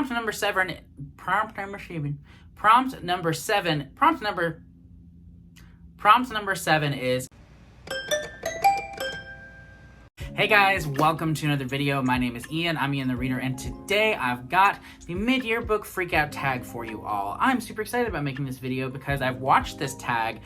Prompt number seven is, hey guys, welcome to another video. My name is Ian, I'm Ian the Reader, and today I've got the mid-year book freakout tag for you all. I'm super excited about making this video because I've watched this tag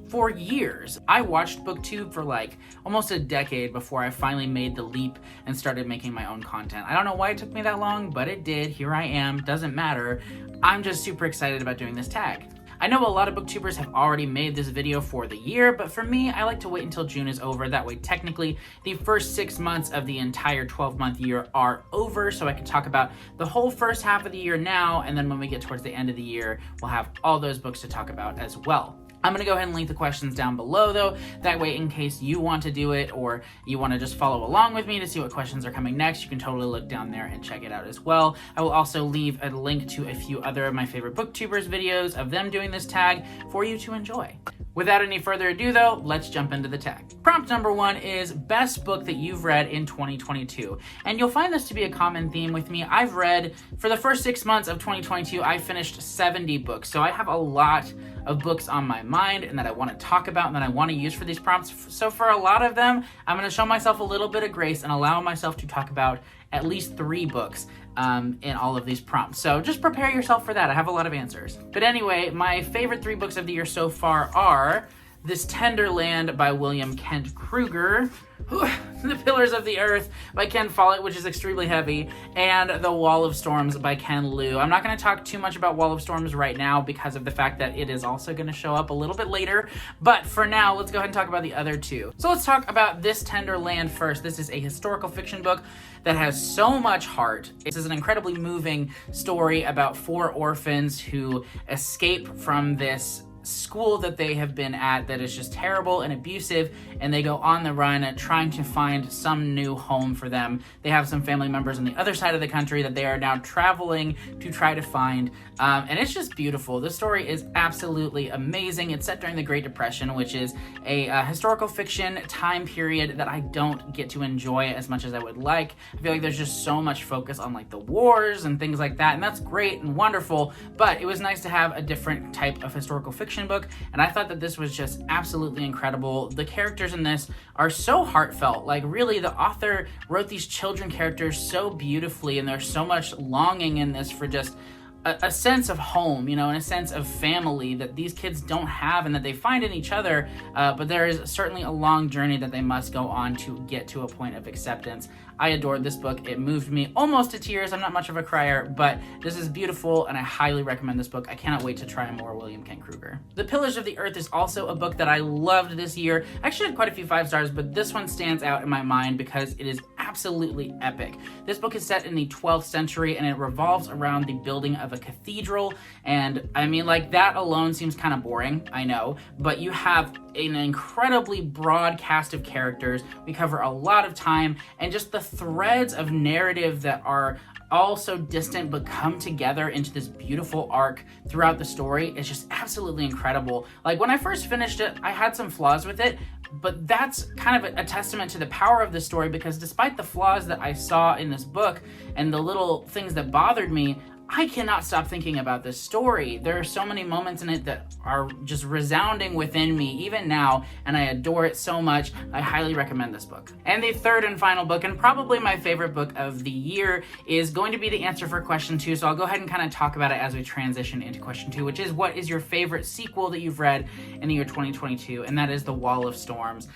for years. I watched BookTube for like almost a decade before I finally made the leap and started making my own content. I don't know why it took me that long, but it did. Here I am, doesn't matter. I'm just super excited about doing this tag. I know a lot of booktubers have already made this video for the year, but for me, I like to wait until June is over. That way, technically, the first 6 months of the entire 12-month year are over, so I can talk about the whole first half of the year now, and then when we get towards the end of the year, we'll have all those books to talk about as well. I'm going to go ahead and link the questions down below though, that way in case you want to do it or you want to just follow along with me to see what questions are coming next, you can totally look down there and check it out as well. I will also leave a link to a few other of my favorite booktubers videos of them doing this tag for you to enjoy. Without any further ado though, let's jump into the tag. Prompt number one is best book that you've read in 2022. And you'll find this to be a common theme with me. I've read, for the first 6 months of 2022, I finished 70 books. So I have a lot of books on my mind and that I want to talk about and that I want to use for these prompts. So for a lot of them, I'm going to show myself a little bit of grace and allow myself to talk about at least 3 books in all of these prompts. So just prepare yourself for that. I have a lot of answers. But anyway, my favorite 3 books of the year so far are This Tender Land by William Kent Kruger, The Pillars of the Earth by Ken Follett, which is extremely heavy, and The Wall of Storms by Ken Liu. I'm not going to talk too much about Wall of Storms right now because of the fact that it is also going to show up a little bit later, but for now, let's go ahead and talk about the other 2. So let's talk about This Tender Land first. This is a historical fiction book that has so much heart. This is an incredibly moving story about 4 orphans who escape from this school that they have been at that is just terrible and abusive, and they go on the run trying to find some new home for them. They have some family members on the other side of the country that they are now traveling to try to find, and it's just beautiful. This story is absolutely amazing. It's set during the Great Depression, which is a historical fiction time period that I don't get to enjoy as much as I would like. I feel like there's just so much focus on like the wars and things like that, and that's great and wonderful, but it was nice to have a different type of historical fiction book, and I thought that this was just absolutely incredible. The characters in this are so heartfelt. Like really, the author wrote these children characters so beautifully, and there's so much longing in this for just a sense of home, you know, and a sense of family that these kids don't have and that they find in each other, but there is certainly a long journey that they must go on to get to a point of acceptance. I adored this book. It moved me almost to tears. I'm not much of a crier, but this is beautiful, and I highly recommend this book. I cannot wait to try more William Kent Kruger. The Pillars of the Earth is also a book that I loved this year. I actually had quite a few 5 stars, but this one stands out in my mind because it is absolutely epic. This book is set in the 12th century, and it revolves around the building of a cathedral, and I mean, like, that alone seems kind of boring, I know, but you have an incredibly broad cast of characters. We cover a lot of time, and just the threads of narrative that are all so distant but come together into this beautiful arc throughout the story is just absolutely incredible. Like, when I first finished it, I had some flaws with it, but that's kind of a testament to the power of the story, because despite the flaws that I saw in this book and the little things that bothered me, I cannot stop thinking about this story. There are so many moments in it that are just resounding within me even now, and I adore it so much. I highly recommend this book. And the third and final book, and probably my favorite book of the year, is going to be the answer for question 2, so I'll go ahead and kind of talk about it as we transition into question 2, which is, what is your favorite sequel that you've read in the year 2022? And that is The Wall of Storms.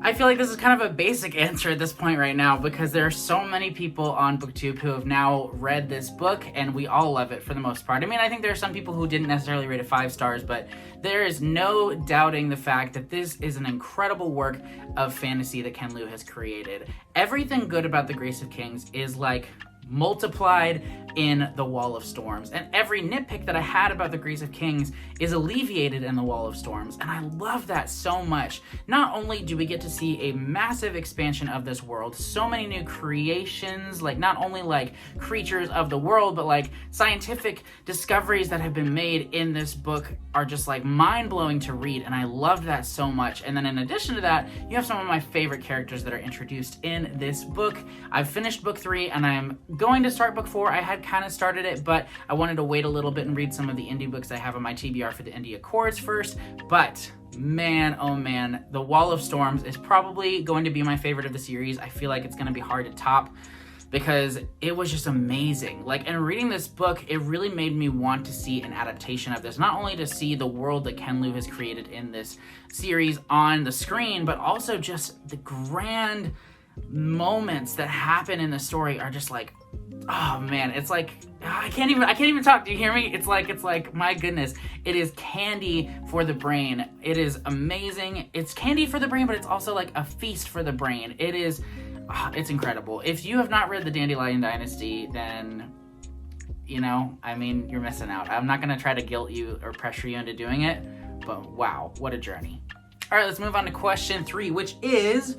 I feel like this is kind of a basic answer at this point right now, because there are so many people on BookTube who have now read this book, and we all love it for the most part. I mean, I think there are some people who didn't necessarily rate it 5 stars, but there is no doubting the fact that this is an incredible work of fantasy that Ken Liu has created. Everything good about The Grace of Kings is like multiplied in The Wall of Storms, and every nitpick that I had about The Grace of Kings is alleviated in The Wall of Storms, and I love that so much. Not only do we get to see a massive expansion of this world, so many new creations, like not only like creatures of the world, but like scientific discoveries that have been made in this book are just like mind-blowing to read, and I loved that so much. And then in addition to that, you have some of my favorite characters that are introduced in this book. I've finished book 3, and I'm going to start book 4. I had kind of started it, but I wanted to wait a little bit and read some of the indie books I have on my TBR for the Indie Accords first. But man, oh man, The Wall of Storms is probably going to be my favorite of the series. I feel like it's going to be hard to top because it was just amazing. Like, and reading this book, it really made me want to see an adaptation of this, not only to see the world that Ken Liu has created in this series on the screen, but also just the grand moments that happen in the story are just like, oh man, it's like, I can't even talk. Do you hear me? It's like, my goodness, it is candy for the brain. It is amazing. It's candy for the brain, but it's also like a feast for the brain. It is, it's incredible. If you have not read the Dandelion Dynasty, then, you know, I mean, you're missing out. I'm not going to try to guilt you or pressure you into doing it, but wow, what a journey. All right, let's move on to question 3, which is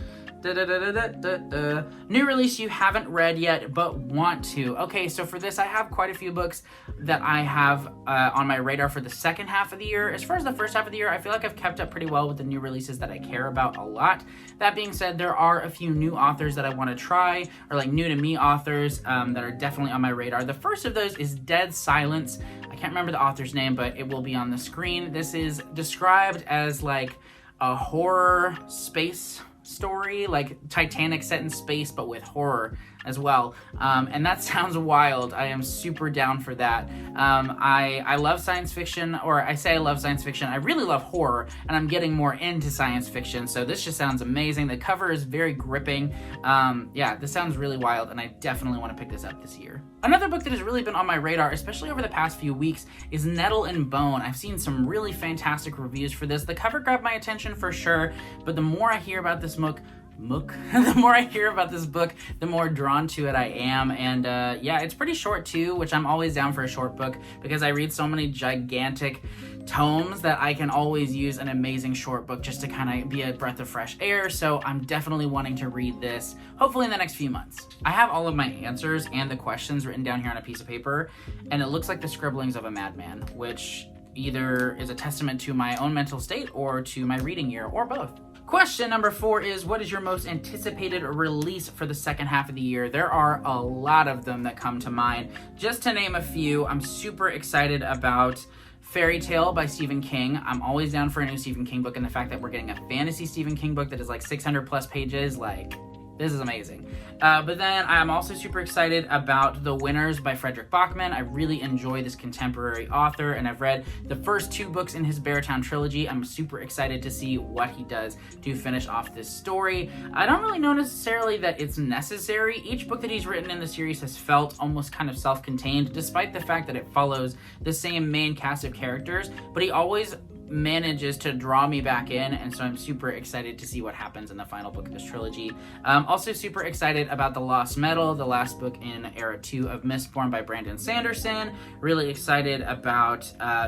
new release you haven't read yet but want to. Okay, so for this I have quite a few books that I have on my radar for the second half of the year. As far as the first half of the year, I feel like I've kept up pretty well with the new releases that I care about a lot. That being said, there are a few new authors that I want to try, or like new to me authors that are definitely on my radar. The first of those is Dead Silence. I can't remember the author's name, but it will be on the screen. This is described as like a horror space story, like Titanic set in space, but with horror as well. And that sounds wild. I am super down for that. I love science fiction, or I say I love science fiction. I really love horror, and I'm getting more into science fiction, so this just sounds amazing. The cover is very gripping. Yeah, this sounds really wild, and I definitely want to pick this up this year. Another book that has really been on my radar, especially over the past few weeks, is Nettle and Bone. I've seen some really fantastic reviews for this. The cover grabbed my attention for sure, but the more I hear about this book, the more I hear about this book, the more drawn to it I am. And yeah, it's pretty short too, which I'm always down for a short book because I read so many gigantic tomes that I can always use an amazing short book just to kind of be a breath of fresh air. So I'm definitely wanting to read this, hopefully in the next few months. I have all of my answers and the questions written down here on a piece of paper, and it looks like the scribblings of a madman, which either is a testament to my own mental state or to my reading year, or both. Question number 4 is, what is your most anticipated release for the second half of the year? There are a lot of them that come to mind. Just to name a few, I'm super excited about Fairy Tale by Stephen King. I'm always down for a new Stephen King book, and the fact that we're getting a fantasy Stephen King book that is like 600 plus pages, like, this is amazing. But then I'm also super excited about The Winners by Frederick Bachman. I really enjoy this contemporary author, and I've read the first 2 books in his Beartown trilogy. I'm super excited to see what he does to finish off this story. I don't really know necessarily that it's necessary. Each book that he's written in the series has felt almost kind of self-contained, despite the fact that it follows the same main cast of characters, but he always manages to draw me back in, and so I'm super excited to see what happens in the final book of this trilogy. Also super excited about The Lost Metal, the last book in Era 2 of Mistborn by Brandon Sanderson. Really excited about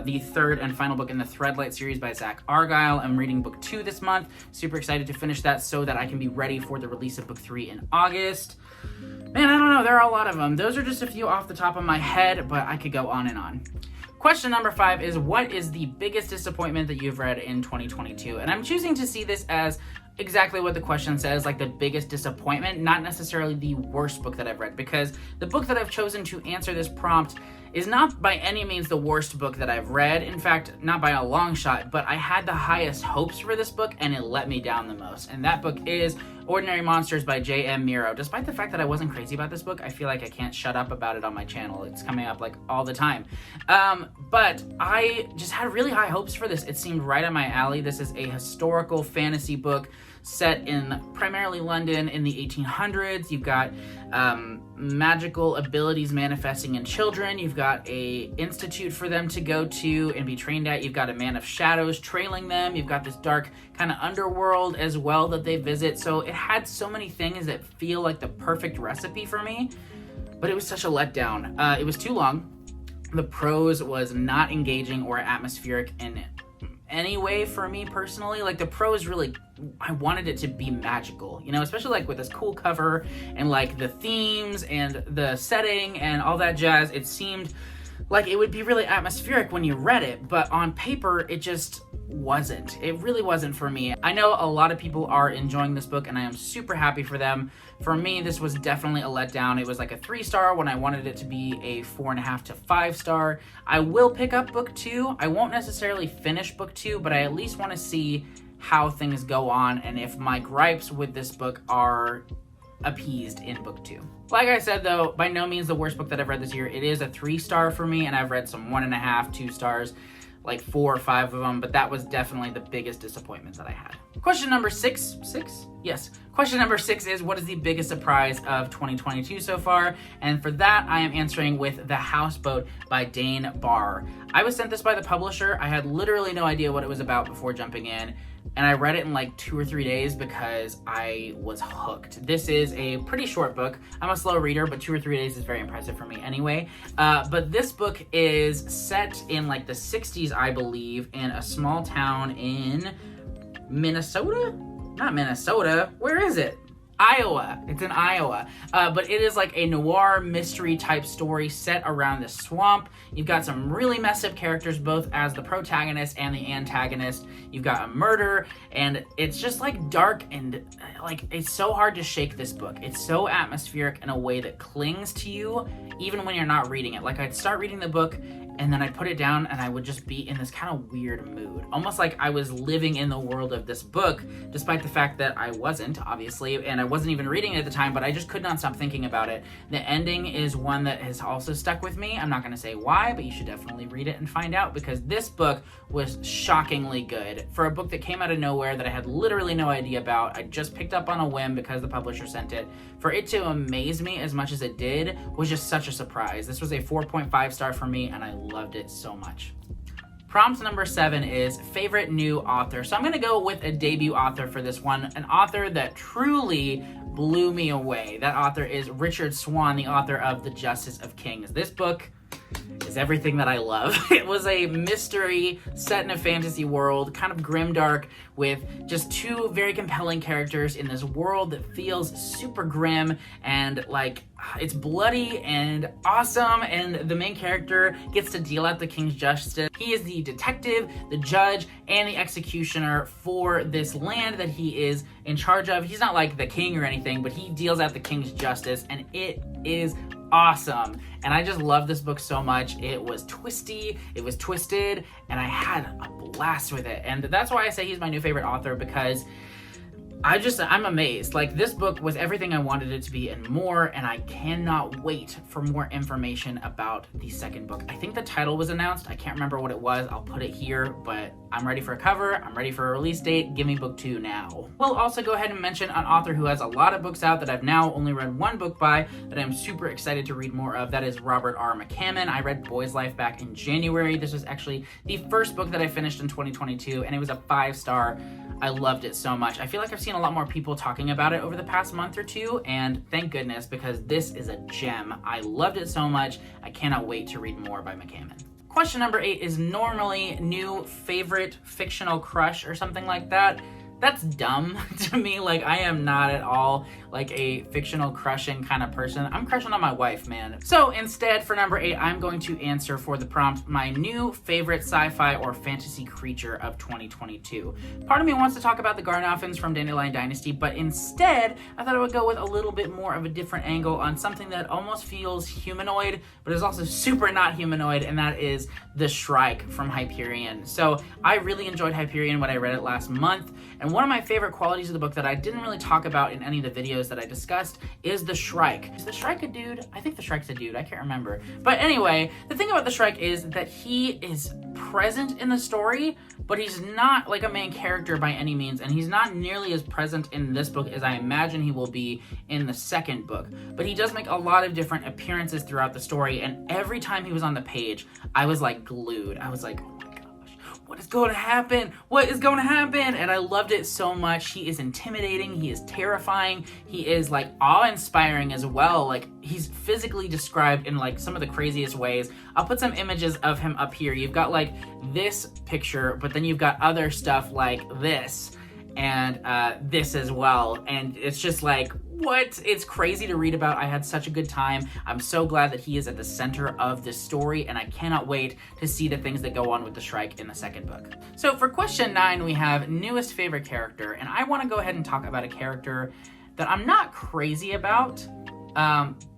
the third and final book in the Threadlight series by Zach Argyle. I'm reading book 2 this month. Super excited to finish that so that I can be ready for the release of book 3 in August. Man, I don't know, there are a lot of them. Those are just a few off the top of my head, but I could go on and on. Question number 5 is, what is the biggest disappointment that you've read in 2022? And I'm choosing to see this as exactly what the question says, like the biggest disappointment, not necessarily the worst book that I've read, because the book that I've chosen to answer this prompt is not by any means the worst book that I've read. In fact, not by a long shot, but I had the highest hopes for this book and it let me down the most. And that book is Ordinary Monsters by J.M. Miro. Despite the fact that I wasn't crazy about this book, I feel like I can't shut up about it on my channel. It's coming up like all the time. But I just had really high hopes for this. It seemed right on my alley. This is a historical fantasy book set in primarily London in the 1800s. You've got magical abilities manifesting in children. You've got a institute for them to go to and be trained at. You've got a man of shadows trailing them. You've got this dark kind of underworld as well that they visit. So it had so many things that feel like the perfect recipe for me, but it was such a letdown. It was too long. The prose was not engaging or atmospheric in any way for me personally. Like, the prose really, I wanted it to be magical, you know, especially like with this cool cover and like the themes and the setting and all that jazz. It seemed like it would be really atmospheric when you read it, but on paper it just wasn't. It really wasn't for me. I know a lot of people are enjoying this book and I am super happy for them. For me, this was definitely a letdown. It was like a 3-star when I wanted it to be a 4.5 to 5-star. I will pick up book 2. I won't necessarily finish book 2, but I at least want to see how things go on and if my gripes with this book are appeased in book 2. Like I said though, by no means the worst book that I've read this year. It is a 3-star for me, and I've read some 1.5, 2 stars, like 4 or 5 of them, but that was definitely the biggest disappointment that I had. Question number 6? Yes. Question number 6 is, what is the biggest surprise of 2022 so far? And for that, I am answering with The Houseboat by Dane Barr. I was sent this by the publisher. I had literally no idea what it was about before jumping in, and I read it in like 2 or 3 days because I was hooked. This is a pretty short book. I'm a slow reader, but 2 or 3 days is very impressive for me anyway. But this book is set in like the 60s, I believe, in a small town in Minnesota? Not Minnesota. Where is it? Iowa. It's in Iowa. But it is like a noir mystery type story set around this swamp. You've got some really messed up characters, both as the protagonist and the antagonist. You've got a murder, and it's just like dark and like it's so hard to shake this book. It's so atmospheric in a way that clings to you even when you're not reading it. Like I'd start reading the book and then I'd put it down and I would just be in this kind of weird mood. Almost like I was living in the world of this book, despite the fact that I wasn't, obviously, and I wasn't even reading it at the time, but I just could not stop thinking about it. The ending is one that has also stuck with me. I'm not going to say why, but you should definitely read it and find out, because this book was shockingly good. For a book that came out of nowhere that I had literally no idea about, I just picked up on a whim because the publisher sent it. For it to amaze me as much as it did was just such a surprise. This was a 4.5 star for me, and I loved it so much. Prompt number 7 is favorite new author. So I'm going to go with a debut author for this one, an author that truly blew me away. That author is Richard Swan, the author of The Justice of Kings. This book is everything that I love. It was a mystery set in a fantasy world, kind of grimdark, with just 2 very compelling characters in this world that feels super grim and like it's bloody and awesome, and the main character gets to deal out the king's justice. He is the detective, the judge, and the executioner for this land that he is in charge of. He's not like the king or anything, but he deals out the king's justice, and it is awesome. And I just love this book so much. It was twisty, it was twisted, and I had a blast with it. And that's why I say he's my new favorite author, because I'm amazed. Like, this book was everything I wanted it to be and more, and I cannot wait for more information about the second book. I think the title was announced. I can't remember what it was. I'll put it here, but I'm ready for a cover. I'm ready for a release date. Give me book 2 now. We'll also go ahead and mention an author who has a lot of books out that I've now only read 1 book by that I'm super excited to read more of. That is Robert R. McCammon. I read Boy's Life back in January. This was actually the first book that I finished in 2022, and it was a 5-star. I loved it so much. I feel like I've seen a lot more people talking about it over the past month or 2, and thank goodness, because this is a gem. I loved it so much. I cannot wait to read more by McCammon. Question number 8 is normally new favorite fictional crush or something like that. That's dumb to me. Like, I am not at all like a fictional crushing kind of person. I'm crushing on my wife, man. So instead, for number 8, I'm going to answer for the prompt my new favorite sci-fi or fantasy creature of 2022. Part of me wants to talk about the Garnoffins from Dandelion Dynasty, but instead, I thought I would go with a little bit more of a different angle on something that almost feels humanoid, but is also super not humanoid, and that is the Shrike from Hyperion. So I really enjoyed Hyperion when I read it last month, and one of my favorite qualities of the book that I didn't really talk about in any of the videos that I discussed is the Shrike. Is the Shrike a dude? I think the Shrike's a dude. I can't remember. But anyway, the thing about the Shrike is that he is present in the story, but he's not like a main character by any means, and he's not nearly as present in this book as I imagine he will be in the second book. But he does make a lot of different appearances throughout the story, and every time he was on the page, I was like glued. I was like, oh my gosh, what is going to happen? What is going to happen? And I loved it so much. He is intimidating. He is terrifying. He is like awe-inspiring as well. Like, he's physically described in like some of the craziest ways. I'll put some images of him up here. You've got like this picture, but then you've got other stuff like this. and this as well. And it's just like, what? It's crazy to read about. I had such a good time. I'm so glad that he is at the center of this story, and I cannot wait to see the things that go on with the Shrike in the second book. So for question 9, we have newest favorite character, and I want to go ahead and talk about a character that I'm not crazy about,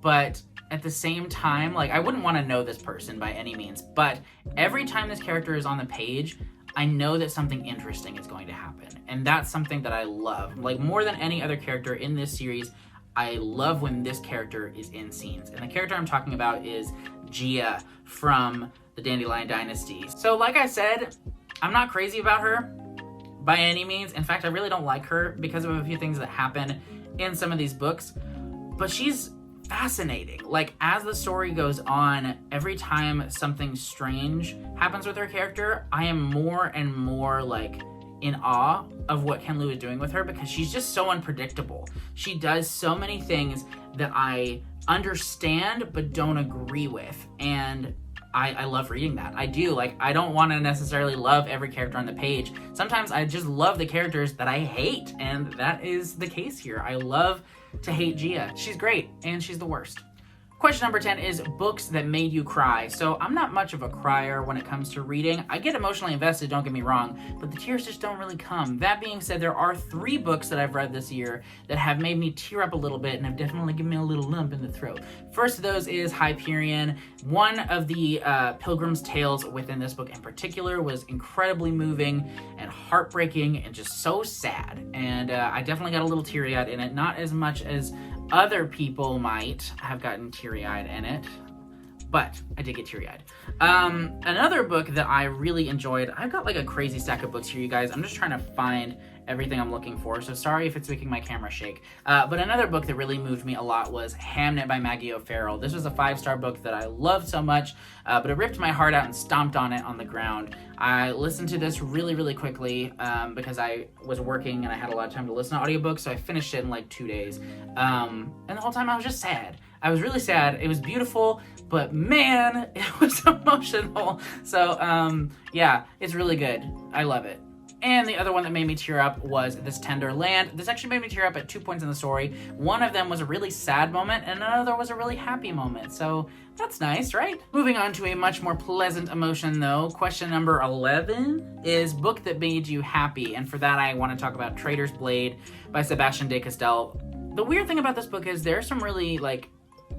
but at the same time, like, I wouldn't want to know this person by any means, but every time this character is on the page, I know that something interesting is going to happen. And that's something that I love. Like, more than any other character in this series, I love when this character is in scenes. And the character I'm talking about is Gia from the Dandelion Dynasty. So like I said, I'm not crazy about her by any means. In fact, I really don't like her because of a few things that happen in some of these books. But she's fascinating. Like, as the story goes on, every time something strange happens with her character, I am more and more like in awe of what Ken Liu is doing with her, because she's just so unpredictable. She does so many things that I understand but don't agree with, and I love reading that. I do. Like, I don't want to necessarily love every character on the page. Sometimes I just love the characters that I hate, and that is the case here. I love to hate Gia. She's great, and she's the worst. Question number 10 is books that made you cry. So I'm not much of a crier when it comes to reading. I get emotionally invested, don't get me wrong, but the tears just don't really come. That being said, there are 3 books that I've read this year that have made me tear up a little bit and have definitely given me a little lump in the throat. First of those is Hyperion. One of the Pilgrim's Tales within this book in particular was incredibly moving and heartbreaking and just so sad. And I definitely got a little teary-eyed in it, not as much as other people might have gotten teary-eyed in it, but I did get teary-eyed. Another book that I really enjoyed, I've got like a crazy stack of books here, you guys. I'm just trying to find everything I'm looking for, so sorry if it's making my camera shake. But another book that really moved me a lot was Hamnet by Maggie O'Farrell. This was a 5-star book that I loved so much, but it ripped my heart out and stomped on it on the ground. I listened to this really, really quickly because I was working and I had a lot of time to listen to audiobooks, so I finished it in like 2 days. And the whole time I was just sad. I was really sad. It was beautiful, but man, it was emotional. So yeah, it's really good. I love it. And the other one that made me tear up was This Tender Land. This actually made me tear up at 2 points in the story. One of them was a really sad moment, and another was a really happy moment. So that's nice, right? Moving on to a much more pleasant emotion, though. Question number 11 is book that made you happy. And for that, I want to talk about Traitor's Blade by Sebastian de Castell. The weird thing about this book is there are some really, like,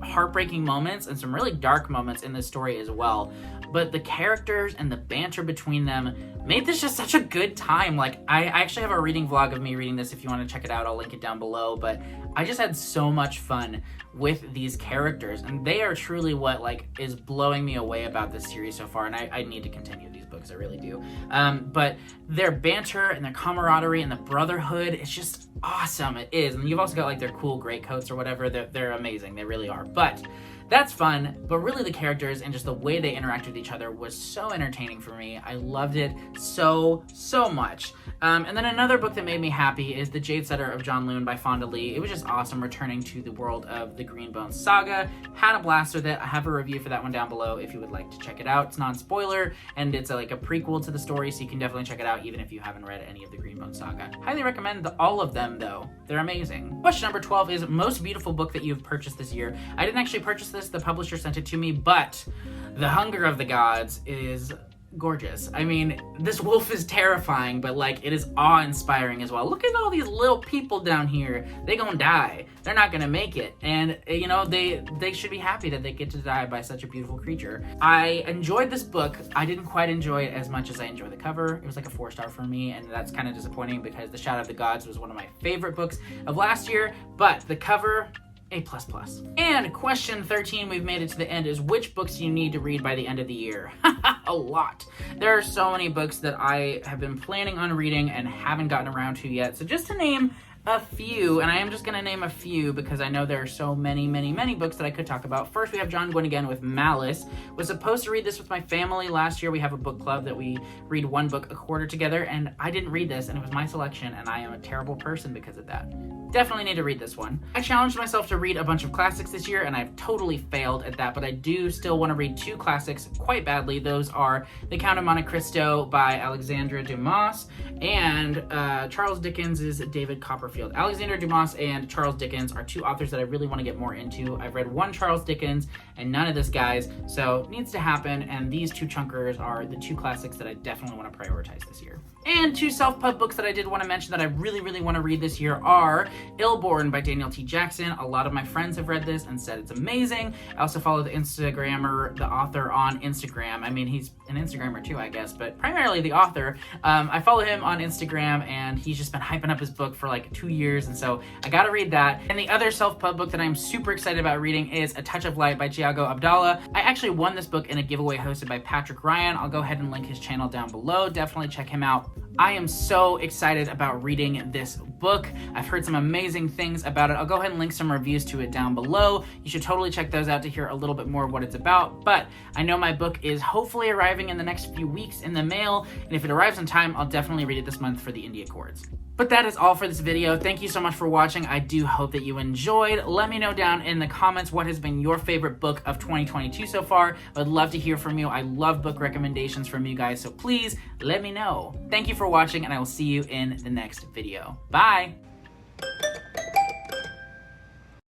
heartbreaking moments and some really dark moments in this story as well, but the characters and the banter between them made this just such a good time. Like, I actually have a reading vlog of me reading this if you want to check it out. I'll link it down below, but I just had so much fun with these characters, and they are truly what, like, is blowing me away about this series so far, and I need to continue these books, I really do. But their banter and their camaraderie and the brotherhood, it's just awesome. It is. And you've also got like their cool greatcoats or whatever. They're amazing. They really are. But that's fun. But really the characters and just the way they interact with each other was so entertaining for me. I loved it so much. And then another book that made me happy is The Jade Setter of John Loon by Fonda Lee. It was just awesome returning to the world of the Greenbones saga. Had a blast with it. I have a review for that one down below if you would like to check it out. It's non-spoiler, and it's like a prequel to the story, so you can definitely check it out even if you haven't read any of the Greenbones saga. Highly recommend all of them, though. They're amazing. Question number 12 is most beautiful book that you've purchased this year. I didn't actually purchase this. The publisher sent it to me, but The Hunger of the Gods is gorgeous. I mean, this wolf is terrifying, but like it is awe-inspiring as well. Look at all these little people down here. They gonna die. They're not gonna make it. And you know, they should be happy that they get to die by such a beautiful creature. I enjoyed this book. I didn't quite enjoy it as much as I enjoyed the cover. It was like a 4-star for me, and that's kind of disappointing because The Shadow of the Gods was one of my favorite books of last year, but the cover, A++. And question 13, we've made it to the end, is which books do you need to read by the end of the year? A lot. There are so many books that I have been planning on reading and haven't gotten around to yet. So just to name a few, and I am just going to name a few because I know there are so many books that I could talk about. First, we have John Gwynne again with Malice. Was supposed to read this with my family last year. We have a book club that we read one book a quarter together, and I didn't read this, and it was my selection, and I am a terrible person because of that. Definitely need to read this one. I challenged myself to read a bunch of classics this year, and I've totally failed at that, but I do still want to read two classics quite badly. Those are The Count of Monte Cristo by Alexandre Dumas and Charles Dickens' David Copperfield. Alexander Dumas and Charles Dickens are two authors that I really want to get more into. I've read one Charles Dickens and none of this guy's, so it needs to happen, and these two chunkers are the two classics that I definitely want to prioritize this year. And two self-pub books that I did want to mention that I really want to read this year are Illborn by Daniel T. Jackson. A lot of my friends have read this and said it's amazing. I also follow the author on Instagram. I mean, he's an Instagrammer too, I guess, but primarily the author. I follow him on Instagram, and he's just been hyping up his book for like 2 years, and so I gotta read that. And the other self-pub book that I'm super excited about reading is A Touch of Light by Thiago Abdallah. I actually won this book in a giveaway hosted by Patrick Ryan. I'll go ahead and link his channel down below. Definitely check him out. I am so excited about reading this book. I've heard some amazing things about it. I'll go ahead and link some reviews to it down below. You should totally check those out to hear a little bit more of what it's about. But I know my book is hopefully arriving in the next few weeks in the mail, and if it arrives in time, I'll definitely read it this month for the Indie Accords. But that is all for this video. Thank you so much for watching. I do hope that you enjoyed. Let me know down in the comments what has been your favorite book of 2022 so far. I would love to hear from you. I love book recommendations from you guys, so please let me know. Thank you for watching, and I will see you in the next video. Bye!